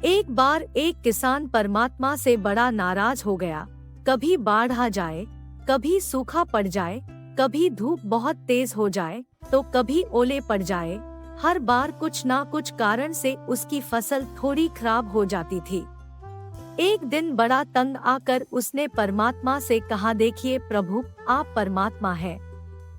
एक बार एक किसान परमात्मा से बड़ा नाराज हो गया। कभी बाढ़ आ जाए, कभी सूखा पड़ जाए, कभी धूप बहुत तेज हो जाए, तो कभी ओले पड़ जाए। हर बार कुछ ना कुछ कारण से उसकी फसल थोड़ी खराब हो जाती थी। एक दिन बड़ा तंग आकर उसने परमात्मा से कहा, देखिए प्रभु, आप परमात्मा हैं,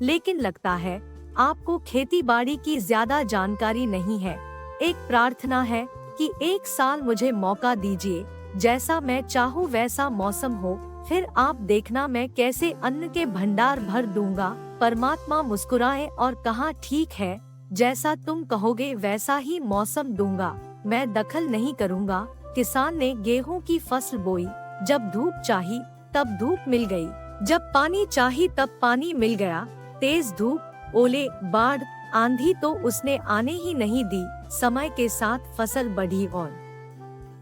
लेकिन लगता है आपको खेती बाड़ी की ज्यादा जानकारी नहीं है। एक प्रार्थना है कि एक साल मुझे मौका दीजिए, जैसा मैं चाहूँ वैसा मौसम हो, फिर आप देखना मैं कैसे अन्न के भंडार भर दूंगा। परमात्मा मुस्कुराए और कहा, ठीक है, जैसा तुम कहोगे वैसा ही मौसम दूंगा, मैं दखल नहीं करूंगा। किसान ने गेहूं की फसल बोई। जब धूप चाही तब धूप मिल गई, जब पानी चाही तब पानी मिल गया। तेज धूप, ओले, बाढ़, आंधी तो उसने आने ही नहीं दी। समय के साथ फसल बढ़ी और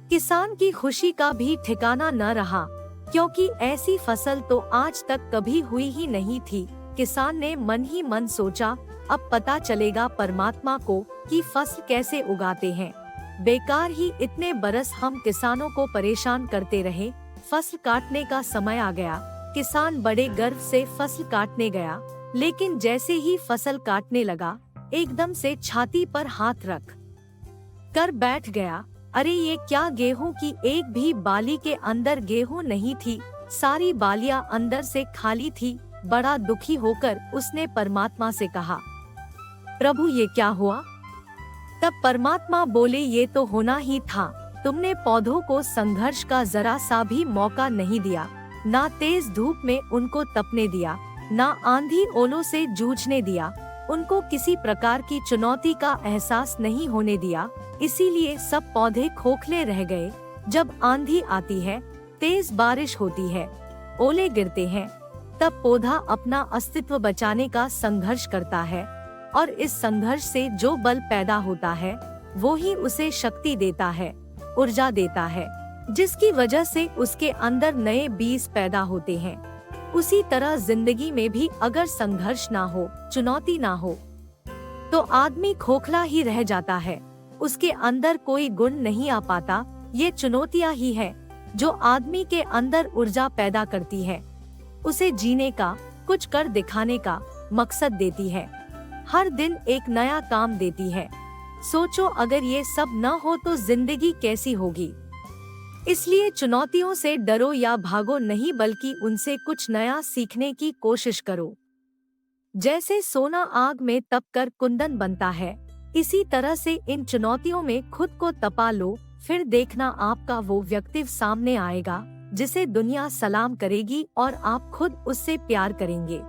किसान की खुशी का भी ठिकाना न रहा, क्योंकि ऐसी फसल तो आज तक कभी हुई ही नहीं थी। किसान ने मन ही मन सोचा, अब पता चलेगा परमात्मा को कि फसल कैसे उगाते हैं। बेकार ही इतने बरस हम किसानों को परेशान करते रहे। फसल काटने का समय आ गया। किसान बड़े गर्व से फसल काटने गया, लेकिन जैसे ही फसल काटने लगा, एकदम से छाती पर हाथ रख कर बैठ गया। अरे ये क्या, गेहूं की एक भी बाली के अंदर गेहूं नहीं थी, सारी बालियां अंदर से खाली थी। बड़ा दुखी होकर उसने परमात्मा से कहा, प्रभु ये क्या हुआ? तब परमात्मा बोले, ये तो होना ही था। तुमने पौधों को संघर्ष का जरा सा भी मौका नहीं दिया, ना तेज धूप में उनको तपने दिया, ना आंधी ओलों से जूझने दिया, उनको किसी प्रकार की चुनौती का एहसास नहीं होने दिया। इसीलिए सब पौधे खोखले रह गए। जब आंधी आती है, तेज बारिश होती है, ओले गिरते हैं, तब पौधा अपना अस्तित्व बचाने का संघर्ष करता है, और इस संघर्ष से जो बल पैदा होता है वो ही उसे शक्ति देता है, ऊर्जा देता है, जिसकी वजह से उसके अंदर नए बीज पैदा होते हैं। उसी तरह जिंदगी में भी अगर संघर्ष ना हो, चुनौती ना हो, तो आदमी खोखला ही रह जाता है, उसके अंदर कोई गुण नहीं आ पाता। ये चुनौतियाँ ही है जो आदमी के अंदर ऊर्जा पैदा करती है, उसे जीने का, कुछ कर दिखाने का मकसद देती है, हर दिन एक नया काम देती है। सोचो अगर ये सब न हो तो जिंदगी कैसी होगी। इसलिए चुनौतियों से डरो या भागो नहीं, बल्कि उनसे कुछ नया सीखने की कोशिश करो। जैसे सोना आग में तप कर कुंदन बनता है, इसी तरह से इन चुनौतियों में खुद को तपा लो, फिर देखना आपका वो व्यक्तित्व सामने आएगा जिसे दुनिया सलाम करेगी और आप खुद उससे प्यार करेंगे।